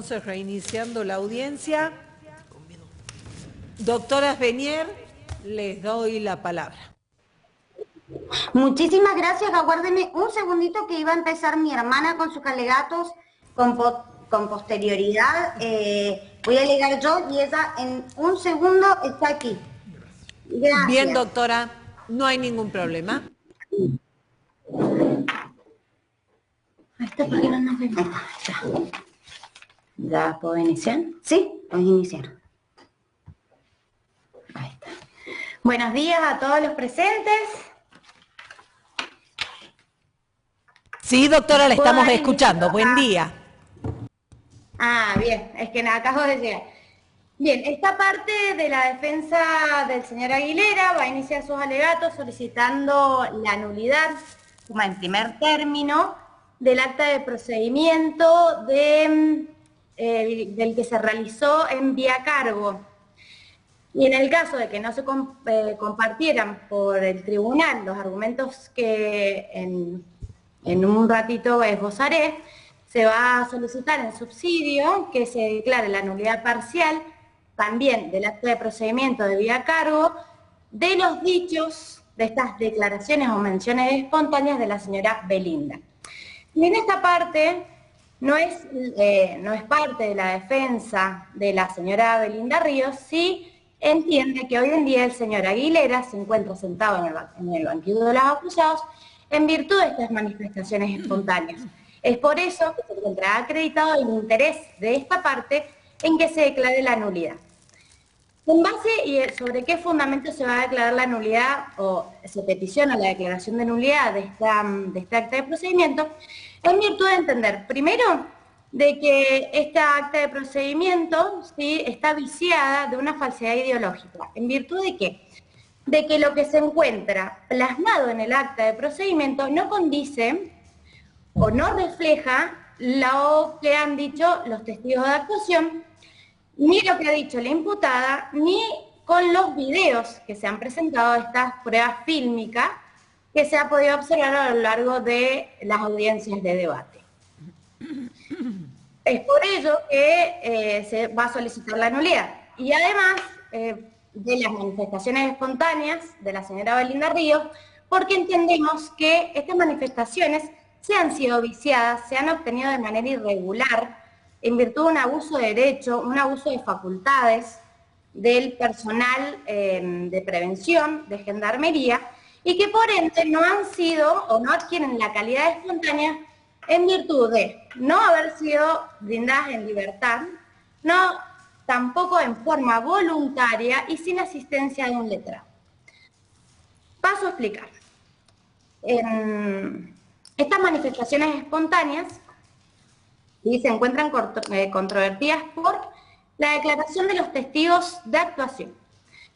entonces reiniciando la audiencia. Doctora Benier, les doy la palabra. Muchísimas gracias. Aguárdenme un segundito que iba a empezar mi hermana con sus alegatos con posterioridad. Voy a alegar yo y ella en un segundo está aquí. Gracias. Bien, doctora, no hay ningún problema. ¿Esto por qué no nos vemos? ¿Ya puedo iniciar? Sí, puedes iniciar. Ahí está. Buenos días a todos los presentes. Sí, doctora, la estamos escuchando. Buen día. Ah, bien, es que acabo de llegar. Bien, esta parte de la defensa del señor Aguilera va a iniciar sus alegatos solicitando la nulidad, como en primer término, del acta de procedimiento del que se realizó en vía cargo. Y en el caso de que no se compartieran por el tribunal los argumentos que en un ratito esbozaré, se va a solicitar en subsidio que se declare la nulidad parcial también del acta de procedimiento de vía cargo de los dichos de estas declaraciones o menciones espontáneas de la señora Belinda. Y en esta parte no es parte de la defensa de la señora Belinda Ríos, sí entiende que hoy en día el señor Aguilera se encuentra sentado en el banquillo de los acusados en virtud de estas manifestaciones espontáneas. Es por eso que se encuentra acreditado el interés de esta parte en que se declare la nulidad. ¿En base y sobre qué fundamento se va a declarar la nulidad o se peticiona la declaración de nulidad de este acta de procedimiento? En virtud de entender, primero, de que esta acta de procedimiento ¿sí? Está viciada de una falsedad ideológica. ¿En virtud de qué? De que lo que se encuentra plasmado en el acta de procedimiento no condice o no refleja lo que han dicho los testigos de actuación, ni lo que ha dicho la imputada, ni con los videos que se han presentado de estas pruebas fílmicas que se ha podido observar a lo largo de las audiencias de debate. Es por ello que se va a solicitar la nulidad. Y además de las manifestaciones espontáneas de la señora Belinda Ríos, porque entendemos que estas manifestaciones se han sido viciadas, se han obtenido de manera irregular, en virtud de un abuso de derecho, un abuso de facultades del personal de prevención, de gendarmería, y que por ende no han sido o no adquieren la calidad espontánea en virtud de no haber sido brindadas en libertad, no tampoco en forma voluntaria y sin asistencia de un letrado. Paso a explicar. Estas manifestaciones espontáneas y se encuentran controvertidas por la declaración de los testigos de actuación.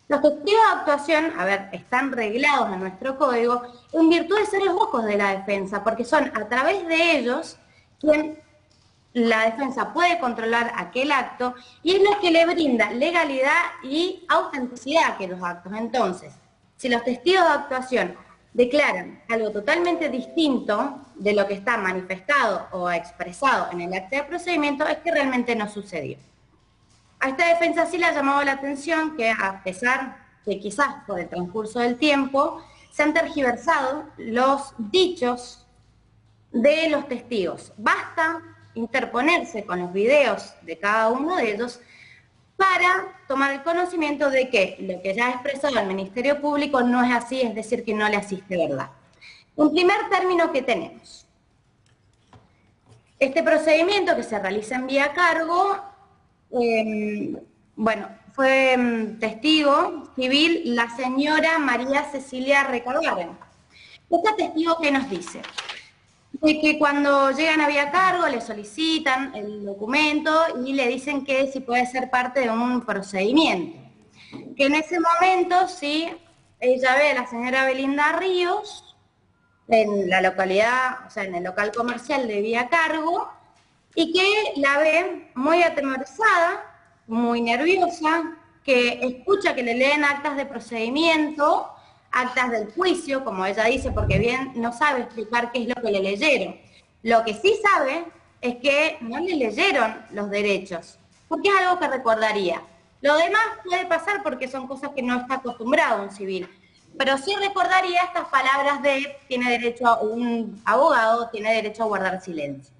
Los testigos de actuación, están reglados en nuestro código en virtud de ser los ojos de la defensa, porque son a través de ellos quien la defensa puede controlar aquel acto y es lo que le brinda legalidad y autenticidad a aquellos actos. Entonces, si los testigos de actuación declaran algo totalmente distinto de lo que está manifestado o expresado en el acta de procedimiento, es que realmente no sucedió. A esta defensa sí le ha llamado la atención que a pesar de quizás por el transcurso del tiempo, se han tergiversado los dichos de los testigos. Basta interponerse con los videos de cada uno de ellos para tomar el conocimiento de que lo que ya ha expresado el Ministerio Público no es así, es decir, que no le asiste verdad. Un primer término que tenemos. Este procedimiento que se realiza en vía cargo, fue testigo civil la señora María Cecilia Recabarren. Esta testigo, ¿qué nos dice? De que cuando llegan a vía cargo le solicitan el documento y le dicen que si puede ser parte de un procedimiento. Que en ese momento, sí, ella ve a la señora Belinda Ríos en la localidad, o sea, en el local comercial de vía cargo, y que la ve muy atemorizada, muy nerviosa, que escucha que le leen actas de procedimiento, actas del juicio, como ella dice, porque bien no sabe explicar qué es lo que le leyeron. Lo que sí sabe es que no le leyeron los derechos, porque es algo que recordaría. Lo demás puede pasar porque son cosas que no está acostumbrado un civil, pero sí recordaría estas palabras de tiene derecho a un abogado, tiene derecho a guardar silencio.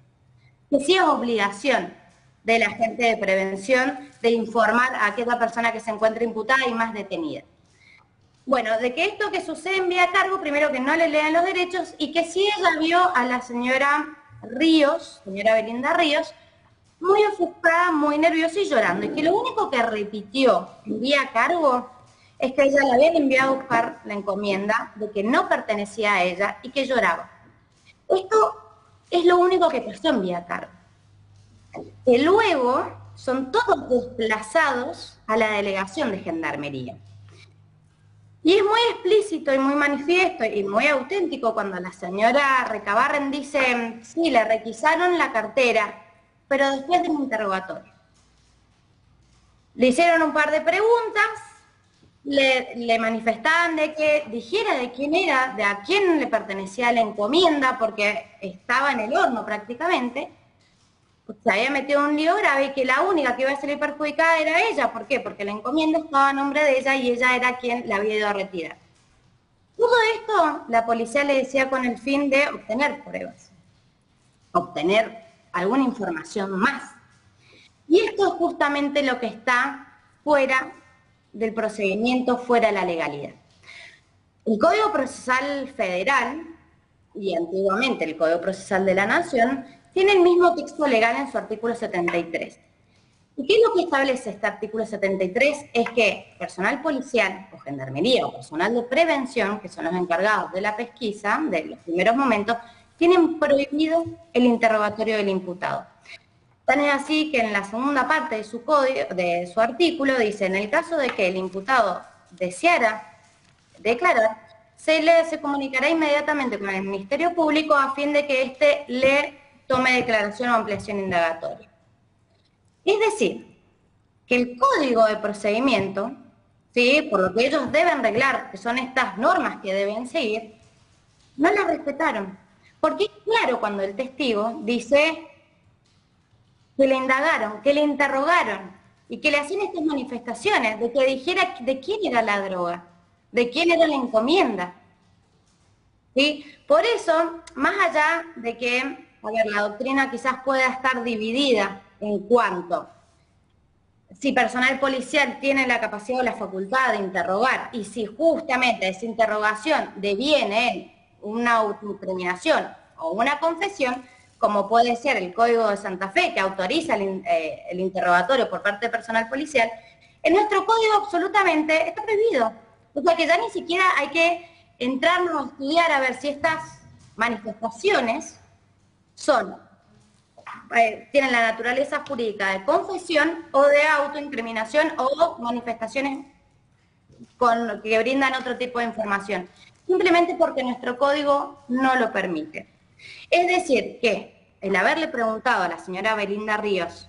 Que sí es obligación del agente de prevención de informar a aquella persona que se encuentra imputada y más detenida. Bueno, de que esto que sucede en vía cargo, primero que no le lean los derechos y que sí ella vio a la señora Ríos, señora Belinda Ríos, muy ofuscada, muy nerviosa y llorando. Y que lo único que repitió en vía cargo es que ella le habían enviado a buscar la encomienda, de que no pertenecía a ella y que lloraba. Esto es lo único que pasó en vía cargo. Que luego son todos desplazados a la delegación de Gendarmería. Y es muy explícito y muy manifiesto y muy auténtico cuando la señora Recabarren dice, sí, le requisaron la cartera, pero después del interrogatorio. Le hicieron un par de preguntas, le manifestaban de que dijera de quién era, de a quién le pertenecía la encomienda, porque estaba en el horno prácticamente. Se había metido en un lío grave y que la única que iba a salir perjudicada era ella. ¿Por qué? Porque la encomienda estaba a nombre de ella y ella era quien la había ido a retirar. Todo esto la policía le decía con el fin de obtener pruebas, obtener alguna información más. Y esto es justamente lo que está fuera del procedimiento, fuera de la legalidad. El Código Procesal Federal, y antiguamente el Código Procesal de la Nación, tiene el mismo texto legal en su artículo 73. ¿Y qué es lo que establece este artículo 73? Es que personal policial o gendarmería o personal de prevención, que son los encargados de la pesquisa, de los primeros momentos, tienen prohibido el interrogatorio del imputado. Tan es así que en la segunda parte de su código, de su artículo, dice, en el caso de que el imputado deseara declarar, se comunicará inmediatamente con el Ministerio Público a fin de que éste le tome declaración o ampliación indagatoria. Es decir, que el código de procedimiento, ¿sí?, por lo que ellos deben reglar, que son estas normas que deben seguir, no las respetaron. Porque es claro cuando el testigo dice que le indagaron, que le interrogaron y que le hacían estas manifestaciones, de que dijera de quién era la droga, de quién era la encomienda. ¿Sí? Por eso, más allá de que, a ver, la doctrina quizás pueda estar dividida en cuanto si personal policial tiene la capacidad o la facultad de interrogar y si justamente esa interrogación deviene en una autoincriminación o una confesión, como puede ser el Código de Santa Fe, que autoriza el interrogatorio por parte de personal policial, en nuestro código absolutamente está prohibido. O sea que ya ni siquiera hay que entrarnos a estudiar a ver si estas manifestaciones tienen la naturaleza jurídica de confesión o de autoincriminación o manifestaciones que brindan otro tipo de información, simplemente porque nuestro código no lo permite. Es decir, que el haberle preguntado a la señora Belinda Ríos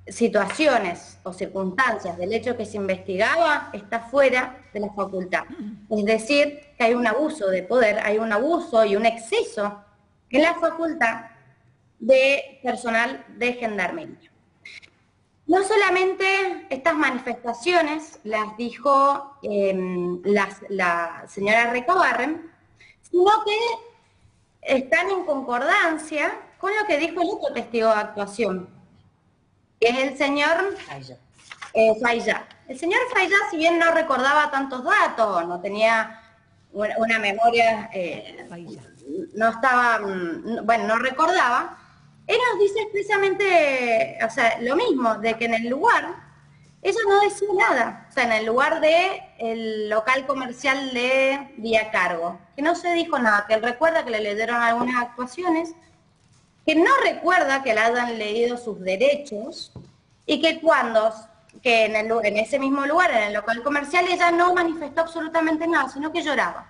situaciones o circunstancias del hecho que se investigaba está fuera de la facultad. Es decir, que hay un abuso de poder, hay un abuso y un exceso en la facultad de personal de gendarmería. No solamente estas manifestaciones las dijo la señora Recabarren, sino que están en concordancia con lo que dijo el otro testigo de actuación, que es el señor Fayá. El señor Fayá, si bien no recordaba tantos datos, no tenía una memoria, no estaba, bueno, no recordaba, él nos dice expresamente, o sea, lo mismo, de que en el lugar, ella no decía nada, o sea, en el lugar del local comercial de Vía Cargo, que no se dijo nada, que él recuerda que le leyeron algunas actuaciones, que no recuerda que le hayan leído sus derechos, y que en ese mismo lugar, en el local comercial, ella no manifestó absolutamente nada, sino que lloraba.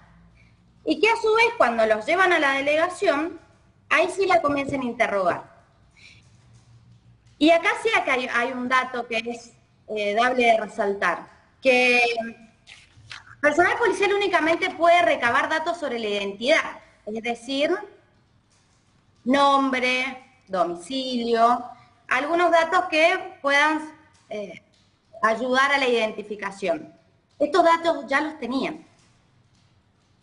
Y que a su vez, cuando los llevan a la delegación, ahí sí la comienzan a interrogar. Y acá sí que hay un dato que es dable de resaltar, que personal policial únicamente puede recabar datos sobre la identidad, es decir, nombre, domicilio, algunos datos que puedan ayudar a la identificación. Estos datos ya los tenían.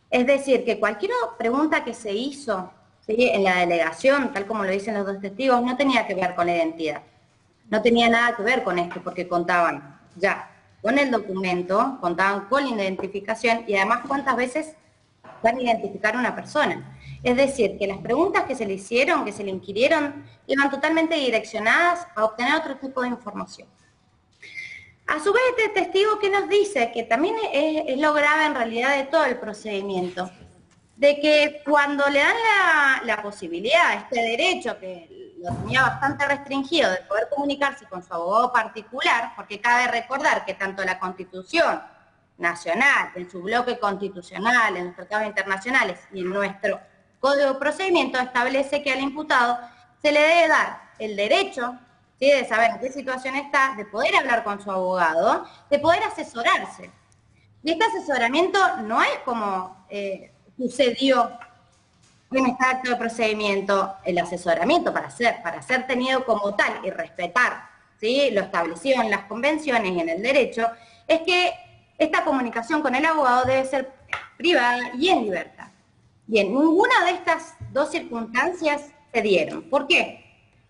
Es decir, que cualquier pregunta que se hizo, ¿sí?, en la delegación, tal como lo dicen los dos testigos, no tenía que ver con la identidad. No tenía nada que ver con esto, porque contaban ya con el documento, contaban con la identificación y además cuántas veces van a identificar a una persona. Es decir, que las preguntas que se le hicieron, que se le inquirieron, iban totalmente direccionadas a obtener otro tipo de información. A su vez, este testigo que nos dice, que también es lo grave en realidad de todo el procedimiento, de que cuando le dan la posibilidad, este derecho que lo tenía bastante restringido de poder comunicarse con su abogado particular, porque cabe recordar que tanto la Constitución Nacional, en su bloque constitucional, en los tratados internacionales y en nuestro Código de Procedimiento establece que al imputado se le debe dar el derecho, ¿sí?, de saber en qué situación está, de poder hablar con su abogado, de poder asesorarse. Y este asesoramiento no es como sucedió en este acto de procedimiento. El asesoramiento para ser tenido como tal y respetar, ¿sí?, lo establecido en las convenciones y en el derecho, es que esta comunicación con el abogado debe ser privada y en libertad. Bien, ninguna de estas dos circunstancias se dieron. ¿Por qué?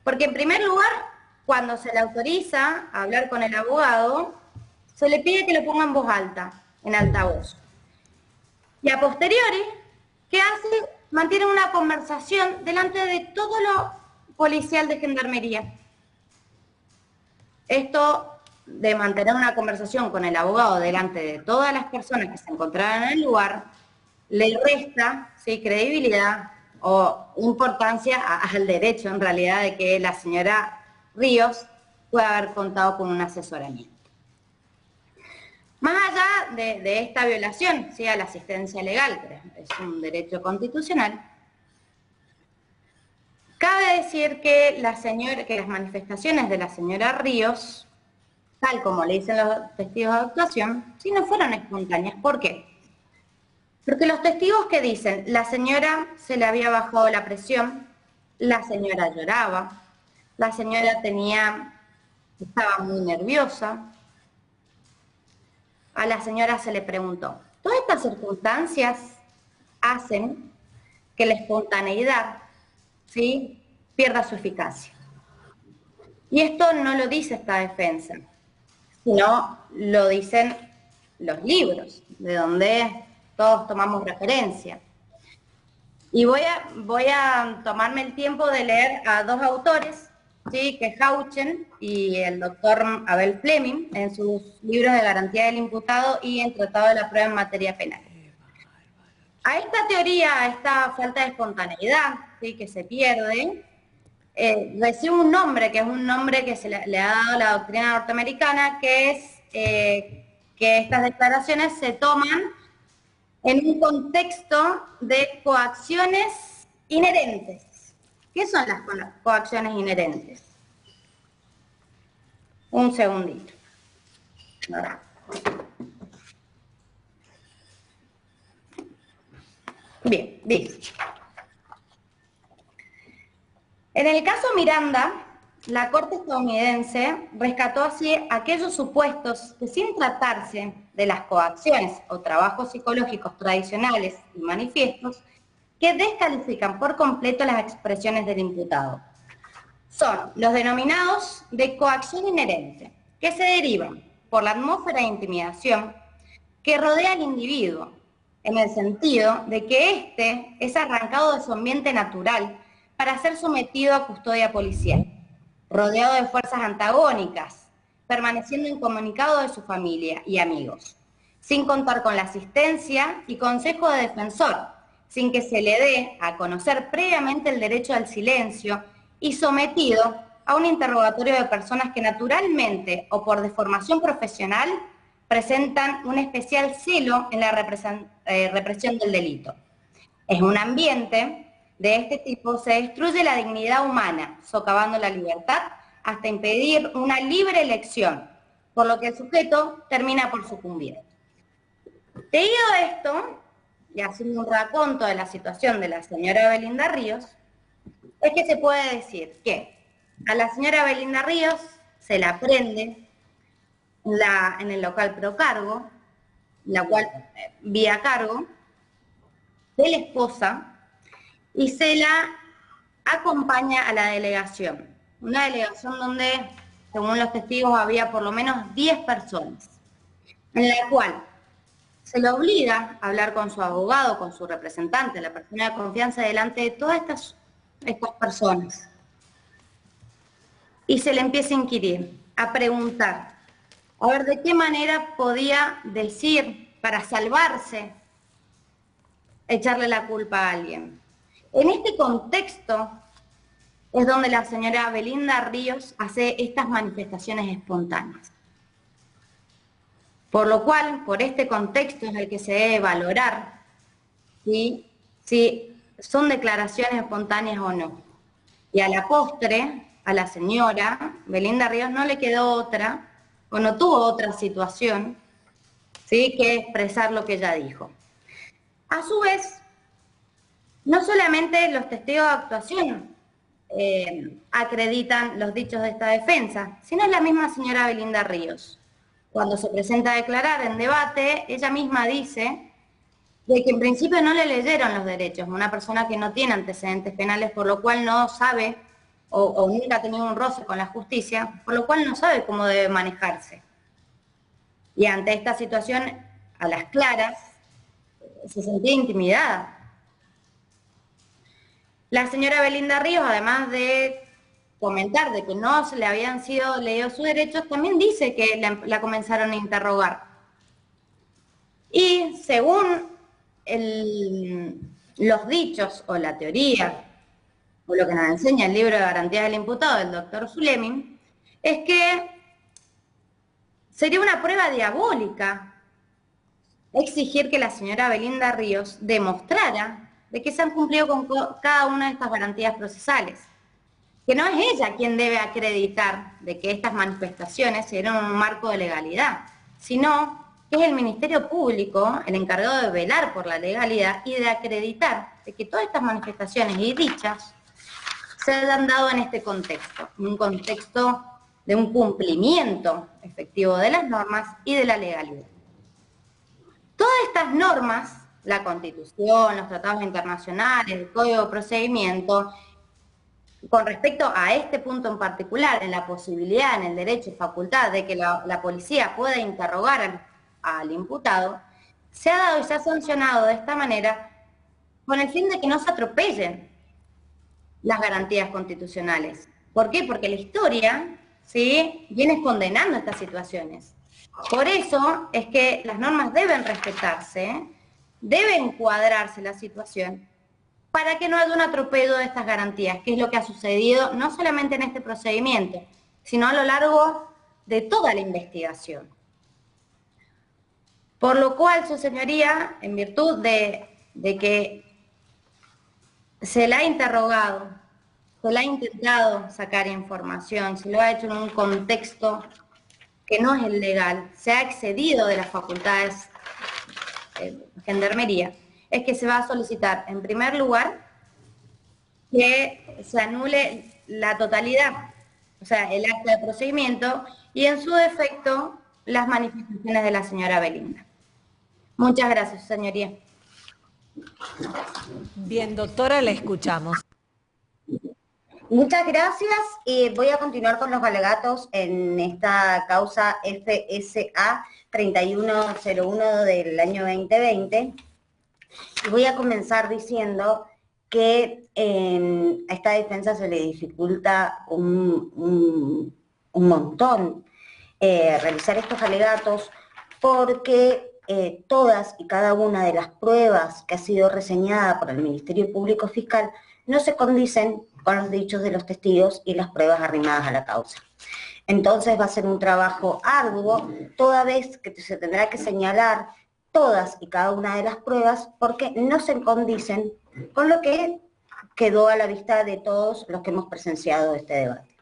Porque en primer lugar, cuando se le autoriza a hablar con el abogado, se le pide que lo ponga en voz alta, en altavoz. Y a posteriori, ¿qué hace? Mantiene una conversación delante de todo lo policial de gendarmería. Esto de mantener una conversación con el abogado delante de todas las personas que se encontraban en el lugar, le resta, ¿sí?, credibilidad o importancia al derecho, en realidad, de que la señora Ríos pueda haber contado con un asesoramiento. Más allá de esta violación, ¿sí?, a la asistencia legal, que es un derecho constitucional, cabe decir que las manifestaciones de la señora Ríos, tal como le dicen los testigos de actuación, sí no fueron espontáneas. ¿Por qué? Porque los testigos que dicen, la señora se le había bajado la presión, la señora lloraba, la señora estaba muy nerviosa, a la señora se le preguntó. Todas estas circunstancias hacen que la espontaneidad, ¿sí?, pierda su eficacia. Y esto no lo dice esta defensa, sino lo dicen los libros, de donde todos tomamos referencia. Y voy a tomarme el tiempo de leer a dos autores, ¿sí?, que es Hauchen y el doctor Abel Fleming, en sus libros de garantía del imputado y en Tratado de la Prueba en Materia Penal. A esta teoría, a esta falta de espontaneidad, ¿sí?, que se pierde, recibe un nombre, que es un nombre que se le ha dado la doctrina norteamericana, que es que estas declaraciones se toman en un contexto de coacciones inherentes. ¿Qué son las coacciones inherentes? Un segundito. Bien, dice. En el caso Miranda, la Corte estadounidense rescató así aquellos supuestos que, sin tratarse de las coacciones o trabajos psicológicos tradicionales y manifiestos, que descalifican por completo las expresiones del imputado. Son los denominados de coacción inherente, que se derivan por la atmósfera de intimidación que rodea al individuo, en el sentido de que éste es arrancado de su ambiente natural para ser sometido a custodia policial, rodeado de fuerzas antagónicas, permaneciendo incomunicado de su familia y amigos, sin contar con la asistencia y consejo de defensor, sin que se le dé a conocer previamente el derecho al silencio y sometido a un interrogatorio de personas que naturalmente o por deformación profesional presentan un especial celo en la represión del delito. En un ambiente de este tipo se destruye la dignidad humana, socavando la libertad hasta impedir una libre elección, por lo que el sujeto termina por sucumbir. Debido a esto, y haciendo un raconto de la situación de la señora Belinda Ríos, es que se puede decir que a la señora Belinda Ríos se la prende en el local Procargo, la cual vía cargo de la esposa, y se la acompaña a la delegación. Una delegación donde, según los testigos, había por lo menos 10 personas, en la cual se le obliga a hablar con su abogado, con su representante, la persona de confianza, delante de todas estas personas. Y se le empieza a inquirir, a preguntar, a ver de qué manera podía decir, para salvarse, echarle la culpa a alguien. En este contexto es donde la señora Belinda Ríos hace estas manifestaciones espontáneas. Por lo cual, por este contexto es el que se debe valorar si son declaraciones espontáneas o no. Y a la postre, a la señora Belinda Ríos no le quedó otra, o no tuvo otra situación, ¿sí?, que expresar lo que ella dijo. A su vez, no solamente los testigos de actuación acreditan los dichos de esta defensa, sino es la misma señora Belinda Ríos. Cuando se presenta a declarar en debate, ella misma dice de que en principio no le leyeron los derechos, una persona que no tiene antecedentes penales, por lo cual no sabe, o nunca ha tenido un roce con la justicia, por lo cual no sabe cómo debe manejarse. Y ante esta situación, a las claras, se sentía intimidada. La señora Belinda Ríos, además de comentar de que no se le habían sido leídos sus derechos, también dice que la comenzaron a interrogar. Y según los dichos o la teoría, o lo que nos enseña el libro de garantías del imputado del doctor Zulemin, es que sería una prueba diabólica exigir que la señora Belinda Ríos demostrara de que se han cumplido con cada una de estas garantías procesales. Que no es ella quien debe acreditar de que estas manifestaciones se dieron en un marco de legalidad, sino que es el Ministerio Público el encargado de velar por la legalidad y de acreditar de que todas estas manifestaciones y dichas se han dado en este contexto, un contexto de un cumplimiento efectivo de las normas y de la legalidad. Todas estas normas, la Constitución, los tratados internacionales, el Código de Procedimiento, con respecto a este punto en particular, en la posibilidad, en el derecho y facultad de que la policía pueda interrogar al imputado, se ha dado y se ha sancionado de esta manera con el fin de que no se atropellen las garantías constitucionales. ¿Por qué? Porque la historia, ¿sí?, viene condenando estas situaciones. Por eso es que las normas deben respetarse, debe encuadrarse la situación, para que no haya un atropello de estas garantías, que es lo que ha sucedido no solamente en este procedimiento, sino a lo largo de toda la investigación. Por lo cual, su señoría, en virtud de que se la ha interrogado, se la ha intentado sacar información, se lo ha hecho en un contexto que no es el legal, se ha excedido de las facultades de gendarmería, es que se va a solicitar, en primer lugar, que se anule la totalidad, o sea, el acta de procedimiento, y en su defecto, las manifestaciones de la señora Belinda. Muchas gracias, señoría. Bien, doctora, la escuchamos. Muchas gracias. Voy a continuar con los alegatos en esta causa FSA 3101 del año 2020. Y voy a comenzar diciendo que a esta defensa se le dificulta un montón realizar estos alegatos porque todas y cada una de las pruebas que ha sido reseñada por el Ministerio Público Fiscal no se condicen con los dichos de los testigos y las pruebas arrimadas a la causa. Entonces va a ser un trabajo arduo, toda vez que se tendrá que señalar todas y cada una de las pruebas porque no se condicen con lo que quedó a la vista de todos los que hemos presenciado este debate.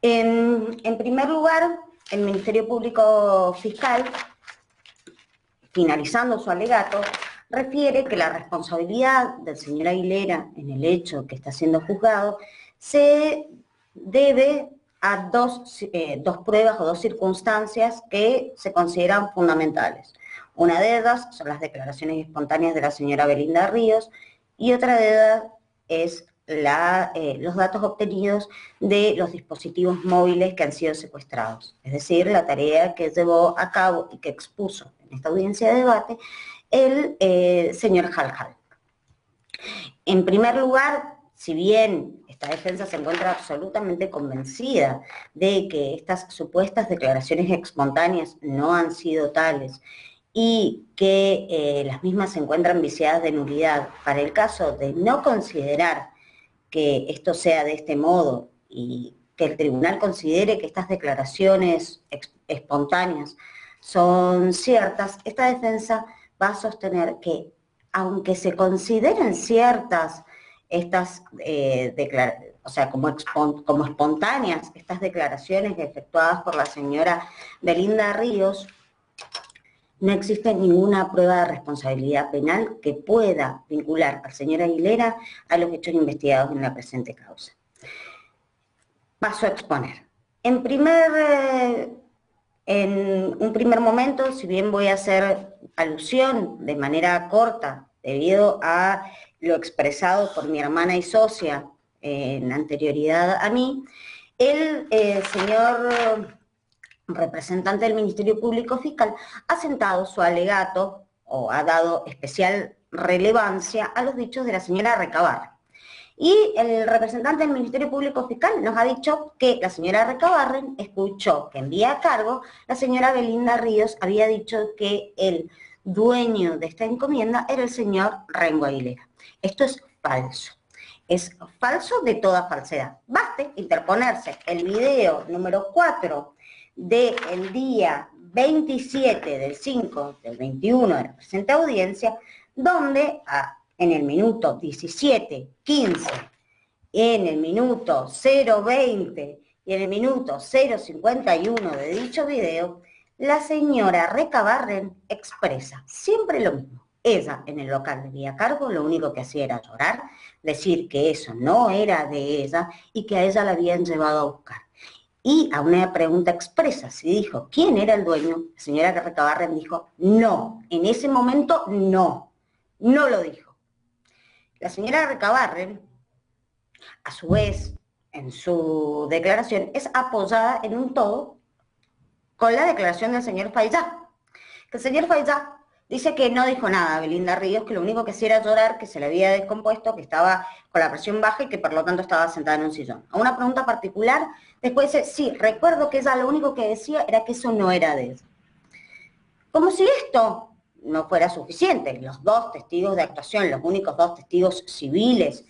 En primer lugar, el Ministerio Público Fiscal, finalizando su alegato, refiere que la responsabilidad del señor Aguilera en el hecho que está siendo juzgado se debe a dos pruebas o dos circunstancias que se consideran fundamentales. Una de ellas son las declaraciones espontáneas de la señora Belinda Ríos y otra de ellas es los datos obtenidos de los dispositivos móviles que han sido secuestrados. Es decir, la tarea que llevó a cabo y que expuso en esta audiencia de debate el señor Halhal. En primer lugar, si bien esta defensa se encuentra absolutamente convencida de que estas supuestas declaraciones espontáneas no han sido tales y que las mismas se encuentran viciadas de nulidad, para el caso de no considerar que esto sea de este modo y que el tribunal considere que estas declaraciones espontáneas son ciertas, esta defensa va a sostener que, aunque se consideren ciertas estas o sea, como espontáneas estas declaraciones efectuadas por la señora Belinda Ríos, no existe ninguna prueba de responsabilidad penal que pueda vincular al señor Aguilera a los hechos investigados en la presente causa. Paso a exponer. En un primer momento, si bien voy a hacer alusión de manera corta, debido a lo expresado por mi hermana y socia en anterioridad a mí, el señor representante del Ministerio Público Fiscal ha sentado su alegato o ha dado especial relevancia a los dichos de la señora Recabarren. Y el representante del Ministerio Público Fiscal nos ha dicho que la señora Recabarren escuchó que en vía a cargo la señora Belinda Ríos había dicho que el dueño de esta encomienda era el señor Rengo Aguilera. Esto es falso. Es falso de toda falsedad. Baste interponerse el video número 4 del día 27 del 5 del 21 de la presente audiencia, donde en el minuto 17:15, en el minuto 0:20 y en el minuto 0:51 de dicho video, la señora Recabarren expresa siempre lo mismo. Ella, en el local de vía cargo, lo único que hacía era llorar, decir que eso no era de ella y que a ella la habían llevado a buscar. Y a una pregunta expresa, si dijo quién era el dueño, la señora Recabarren dijo no, en ese momento no lo dijo. La señora Recabarren, a su vez, en su declaración, es apoyada en un todo con la declaración del señor Fayá. Que el señor Fayá dice que no dijo nada a Belinda Ríos, que lo único que hacía era llorar, que se le había descompuesto, que estaba con la presión baja y que por lo tanto estaba sentada en un sillón. A una pregunta particular, después dice, sí, recuerdo que ella lo único que decía era que eso no era de ella. Como si esto no fuera suficiente, los dos testigos de actuación, los únicos dos testigos civiles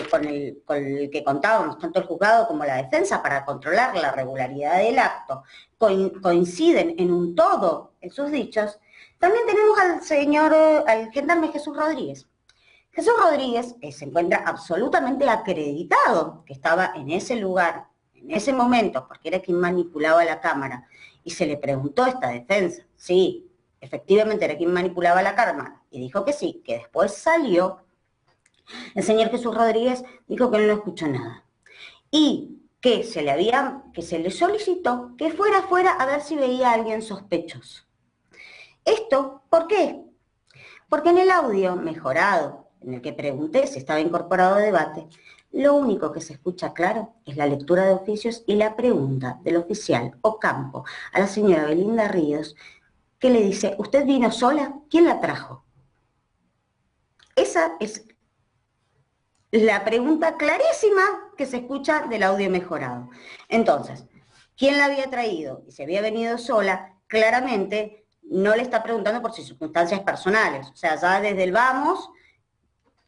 con el que contábamos, tanto el juzgado como la defensa, para controlar la regularidad del acto, coinciden en un todo en sus dichos. También tenemos al gendarme Jesús Rodríguez. Jesús Rodríguez se encuentra absolutamente acreditado que estaba en ese lugar, en ese momento, porque era quien manipulaba la cámara, y se le preguntó esta defensa, sí, efectivamente era quien manipulaba la cámara, y dijo que sí, que después salió. El señor Jesús Rodríguez dijo que no escuchó nada, y que se le solicitó que fuera afuera a ver si veía a alguien sospechoso. ¿Esto por qué? Porque en el audio mejorado, en el que pregunté si estaba incorporado a debate, lo único que se escucha claro es la lectura de oficios y la pregunta del oficial Ocampo a la señora Belinda Ríos, que le dice, ¿usted vino sola? ¿Quién la trajo? Esa es la pregunta clarísima que se escucha del audio mejorado. Entonces, ¿quién la había traído? Y si había venido sola, claramente no le está preguntando por sus circunstancias personales. O sea, ya desde el vamos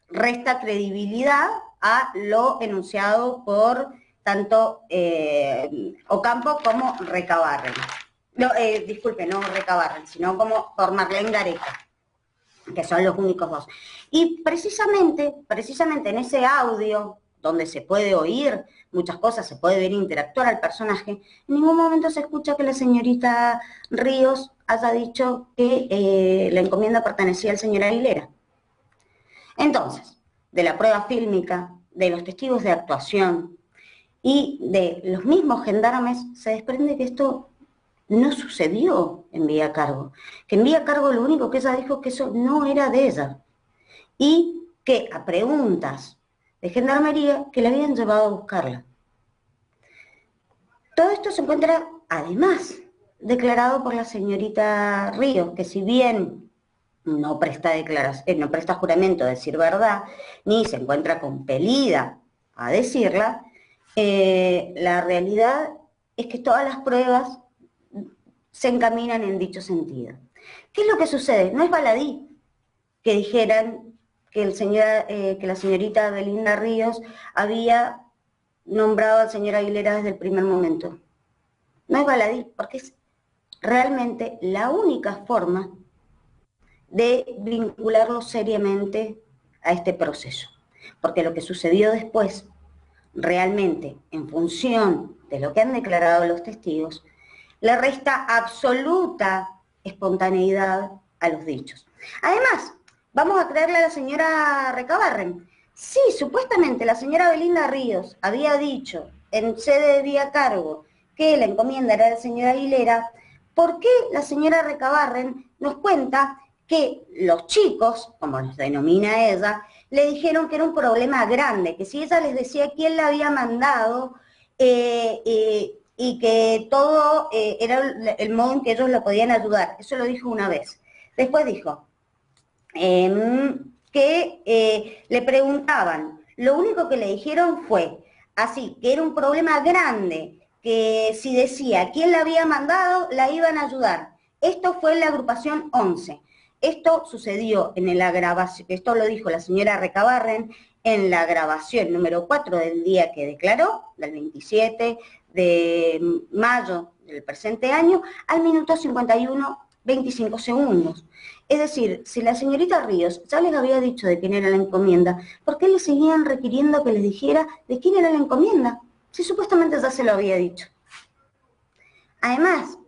resta credibilidad a lo enunciado por tanto Ocampo como Recabarren. No, disculpe, no Recabarren, sino como por Marlene Gareca, que son los únicos dos. Y precisamente en ese audio donde se puede oír muchas cosas, se puede ver interactuar al personaje, en ningún momento se escucha que la señorita Ríos haya dicho que la encomienda pertenecía al señor Aguilera. Entonces, de la prueba fílmica, de los testigos de actuación y de los mismos gendarmes, se desprende que esto no sucedió en vía cargo, que en vía cargo lo único que ella dijo es que eso no era de ella, y que a preguntas de gendarmería que la habían llevado a buscarla. Todo esto se encuentra, además, declarado por la señorita Ríos, que si bien no presta juramento a decir verdad, ni se encuentra compelida a decirla, la realidad es que todas las pruebas se encaminan en dicho sentido. ¿Qué es lo que sucede? No es baladí que dijeran que, que la señorita Belinda Ríos había nombrado al señor Aguilera desde el primer momento. No es baladí, porque es realmente la única forma de vincularlo seriamente a este proceso. Porque lo que sucedió después, realmente, en función de lo que han declarado los testigos, le resta absoluta espontaneidad a los dichos. Además, vamos a creerle a la señora Recabarren. Sí, supuestamente la señora Belinda Ríos había dicho en sede de vía cargo que la encomienda era del señor Aguilera. ¿Por qué la señora Recabarren nos cuenta que los chicos, como los denomina ella, le dijeron que era un problema grande, que si ella les decía quién la había mandado y que todo era el modo en que ellos la podían ayudar? Eso lo dijo una vez. Después dijo que le preguntaban, lo único que le dijeron fue así, que era un problema grande, que si decía quién la había mandado, la iban a ayudar. Esto fue en la agrupación 11. Esto sucedió en la grabación, esto lo dijo la señora Recabarren en la grabación número 4 del día que declaró, del 27 de mayo del presente año, al minuto 51:25 segundos. Es decir, si la señorita Ríos ya les había dicho de quién era la encomienda, ¿por qué le seguían requiriendo que les dijera de quién era la encomienda? Si supuestamente ya se lo había dicho. Además,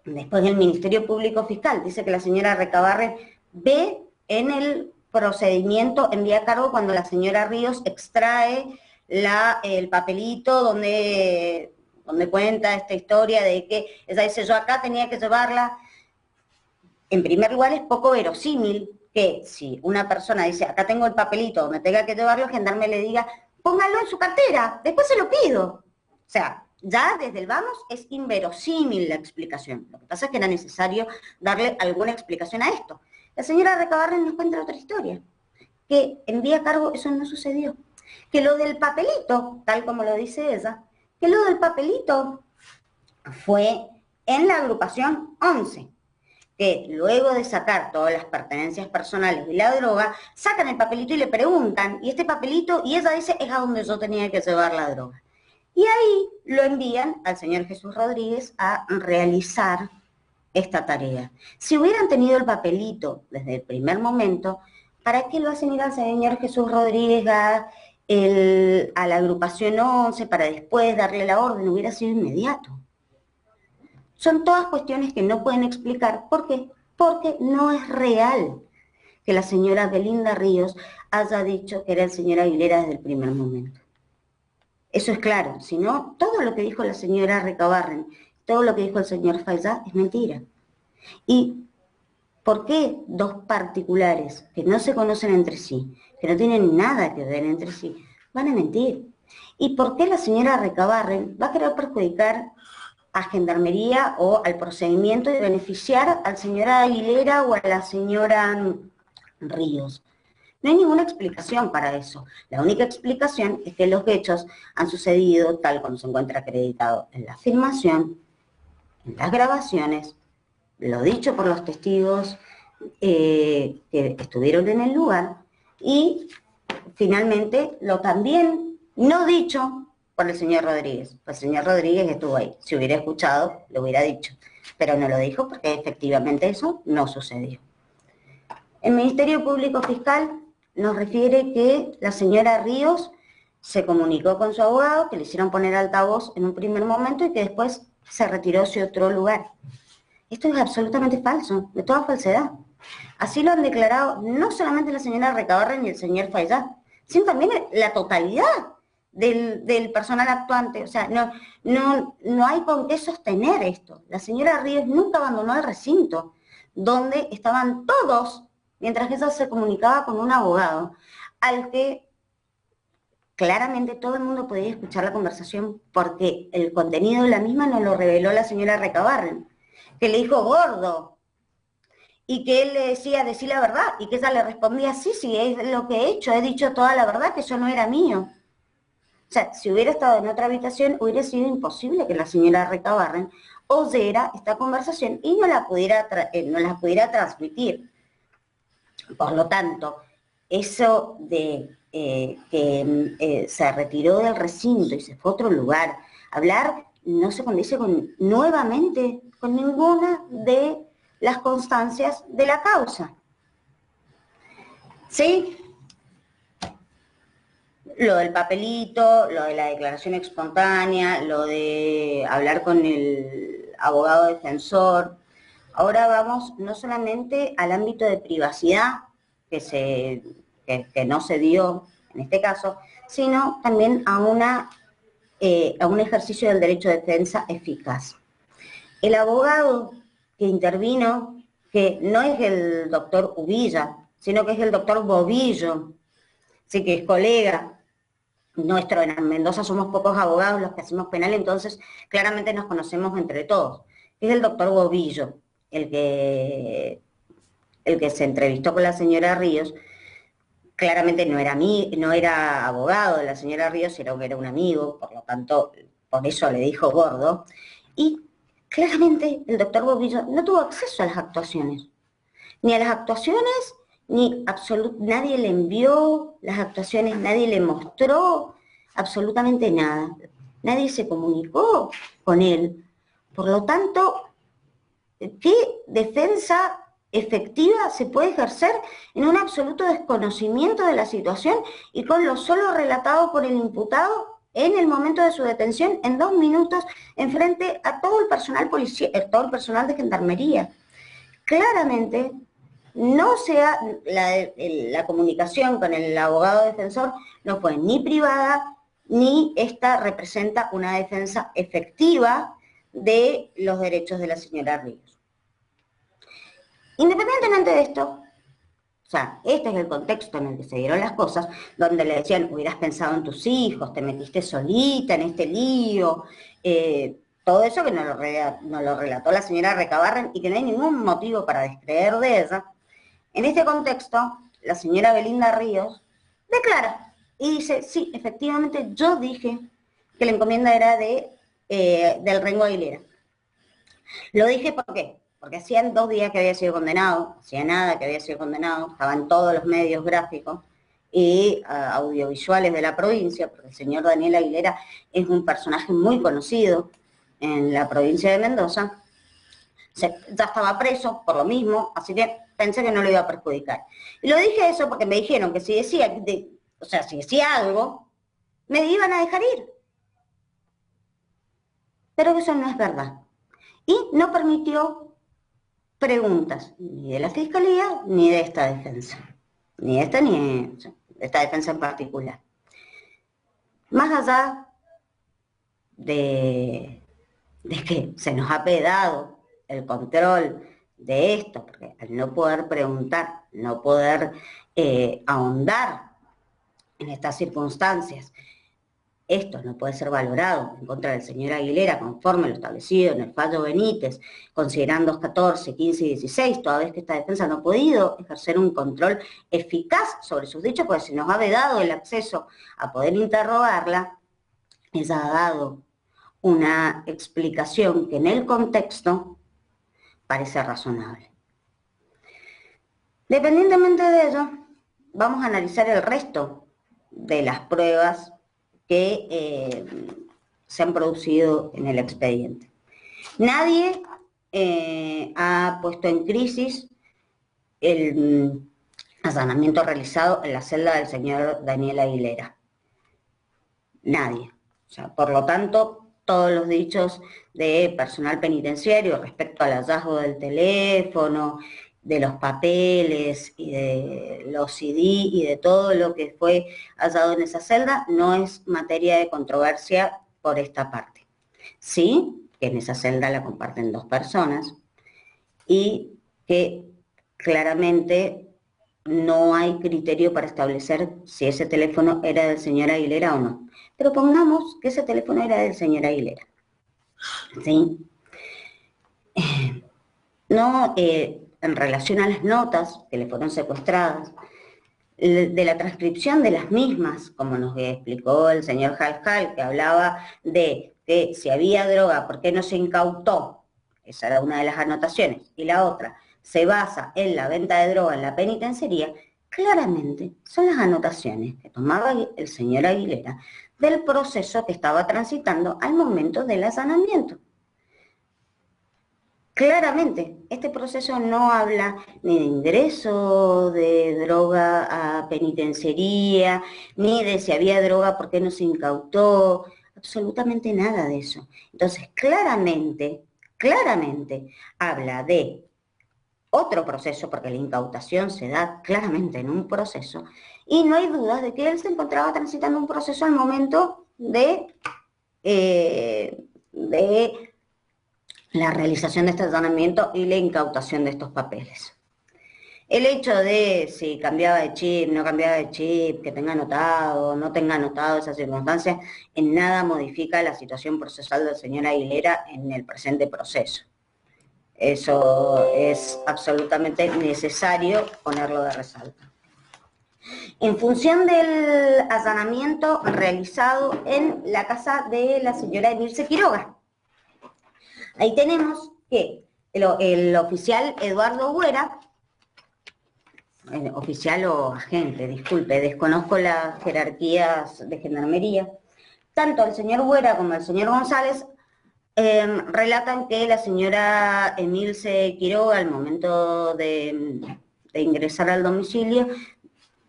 después el Ministerio Público Fiscal dice que la señora Recabarren ve en el procedimiento en vía cargo cuando la señora Ríos extrae el papelito donde cuenta esta historia de que ella dice yo acá tenía que llevarla. En primer lugar, es poco verosímil que si una persona dice acá tengo el papelito donde tenga que llevarlo, el gendarme le diga póngalo en su cartera, después se lo pido. O sea, ya desde el vamos es inverosímil la explicación. Lo que pasa es que era necesario darle alguna explicación a esto. La señora Recabarren nos cuenta otra historia, que en vía cargo eso no sucedió. Que lo del papelito, tal como lo dice ella, que lo del papelito fue en la agrupación 11, que luego de sacar todas las pertenencias personales de la droga, sacan el papelito y le preguntan, y este papelito, y ella dice, es a donde yo tenía que llevar la droga. Y ahí lo envían al señor Jesús Rodríguez a realizar esta tarea. Si hubieran tenido el papelito desde el primer momento, ¿para qué lo hacen ir al señor Jesús Rodríguez a la agrupación 11 para después darle la orden? Hubiera sido inmediato. Son todas cuestiones que no pueden explicar. ¿Por qué? Porque no es real que la señora Belinda Ríos haya dicho que era el señor Aguilera desde el primer momento. Eso es claro. Si no, todo lo que dijo la señora Recabarren, todo lo que dijo el señor Fayad es mentira. ¿Y por qué dos particulares que no se conocen entre sí, que no tienen nada que ver entre sí, van a mentir? ¿Y por qué la señora Recabarren va a querer perjudicar a Gendarmería o al procedimiento de beneficiar al señor Aguilera o a la señora Ríos? No hay ninguna explicación para eso. La única explicación es que los hechos han sucedido tal como se encuentra acreditado en la filmación, en las grabaciones, lo dicho por los testigos que estuvieron en el lugar y finalmente lo también no dicho por el señor Rodríguez. Pues el señor Rodríguez estuvo ahí. Si hubiera escuchado, lo hubiera dicho. Pero no lo dijo porque efectivamente eso no sucedió. El Ministerio Público Fiscal nos refiere que la señora Ríos se comunicó con su abogado, que le hicieron poner altavoz en un primer momento y que después se retiró hacia otro lugar. Esto es absolutamente falso, de toda falsedad. Así lo han declarado no solamente la señora Recabarren y el señor Fayad, sino también la totalidad del personal actuante. O sea, no hay con qué sostener esto. La señora Ríos nunca abandonó el recinto, donde estaban todos, mientras ella se comunicaba con un abogado, al que claramente todo el mundo podía escuchar la conversación, porque el contenido de la misma nos lo reveló la señora Recabarren, que le dijo gordo, y que él le decía, decí la verdad, y que ella le respondía, sí, sí, es lo que he hecho, he dicho toda la verdad, que eso no era mío. O sea, si hubiera estado en otra habitación, hubiera sido imposible que la señora Recabarren oyera esta conversación y no la pudiera transmitir. Por lo tanto, eso de que se retiró del recinto y se fue a otro lugar, hablar no se condice nuevamente con ninguna de las constancias de la causa. ¿Sí? Lo del papelito, lo de la declaración espontánea, lo de hablar con el abogado defensor. Ahora vamos no solamente al ámbito de privacidad, que no se dio en este caso, sino también a un ejercicio del derecho de defensa eficaz. El abogado que intervino, que no es el doctor Ubilla, sino que es el doctor Bobillo, sí, que es colega nuestro. En Mendoza somos pocos abogados los que hacemos penal, entonces claramente nos conocemos entre todos. Es el doctor Bobillo, el que se entrevistó con la señora Ríos. Claramente no era abogado de la señora Ríos, sino que era un amigo, por lo tanto, por eso le dijo gordo. Y claramente el doctor Bobillo no tuvo acceso a las actuaciones. Ni a las actuaciones, nadie le envió las actuaciones, nadie le mostró absolutamente nada. Nadie se comunicó con él. Por lo tanto, ¿qué defensa efectiva se puede ejercer en un absoluto desconocimiento de la situación y con lo solo relatado por el imputado en el momento de su detención en 2 minutos en frente a todo el personal policial, todo el personal de gendarmería? Claramente la comunicación con el abogado defensor no fue ni privada, ni esta representa una defensa efectiva de los derechos de la señora Ríos. Independientemente de esto, o sea, este es el contexto en el que se dieron las cosas, donde le decían, hubieras pensado en tus hijos, te metiste solita en este lío, todo eso que nos lo relató la señora Recabarren y que no hay ningún motivo para descreer de ella. En este contexto, la señora Belinda Ríos declara y dice, sí, efectivamente yo dije que la encomienda era del Rengo Aguilera. Lo dije ¿por qué? Porque hacían 2 días que había sido condenado, hacía nada que había sido condenado, estaban todos los medios gráficos y audiovisuales de la provincia, porque el señor Daniel Aguilera es un personaje muy conocido en la provincia de Mendoza. Ya estaba preso por lo mismo, así que pensé que no lo iba a perjudicar. Y lo dije eso porque me dijeron que si decía algo, me iban a dejar ir. Pero eso no es verdad. Y no permitió preguntas ni de la Fiscalía ni de esta defensa. Ni de esta defensa en particular. Más allá de que se nos ha pedado el control de esto, porque al no poder preguntar, no poder ahondar en estas circunstancias, esto no puede ser valorado en contra del señor Aguilera conforme lo establecido en el fallo Benítez, considerando 14, 15 y 16, toda vez que esta defensa no ha podido ejercer un control eficaz sobre sus dichos, porque se nos ha vedado el acceso a poder interrogarla. Ella ha dado una explicación que en el contexto parece razonable. Dependientemente de ello, vamos a analizar el resto de las pruebas que se han producido en el expediente. Nadie ha puesto en crisis el allanamiento realizado en la celda del señor Daniel Aguilera. Nadie. O sea, por lo tanto, todos los dichos de personal penitenciario respecto al hallazgo del teléfono, de los papeles y de los CD y de todo lo que fue hallado en esa celda, no es materia de controversia por esta parte. Sí, que en esa celda la comparten 2 personas y que claramente no hay criterio para establecer si ese teléfono era del señor Aguilera o no. Pero pongamos que ese teléfono era del señor Aguilera. ¿Sí? No, en relación a las notas que le fueron secuestradas, de la transcripción de las mismas, como nos explicó el señor Jaljal, que hablaba de que si había droga, ¿por qué no se incautó? Esa era una de las anotaciones. Y la otra se basa en la venta de droga en la penitenciaría. Claramente son las anotaciones que tomaba el señor Aguilera del proceso que estaba transitando al momento del allanamiento. Claramente, este proceso no habla ni de ingreso de droga a penitenciaría, ni de si había droga, por qué no se incautó, absolutamente nada de eso. Entonces, claramente habla de otro proceso, porque la incautación se da claramente en un proceso, y no hay dudas de que él se encontraba transitando un proceso al momento de la realización de este allanamiento y la incautación de estos papeles. El hecho de si cambiaba de chip, no cambiaba de chip, que tenga anotado, no tenga anotado esas circunstancias, en nada modifica la situación procesal del señor Aguilera en el presente proceso. Eso es absolutamente necesario ponerlo de resalta. En función del allanamiento realizado en la casa de la señora Emilce Quiroga, ahí tenemos que el oficial Eduardo Güera, oficial o agente, disculpe, desconozco las jerarquías de gendarmería, tanto el señor Güera como el señor González relatan que la señora Emilce Quiroga, al momento de ingresar al domicilio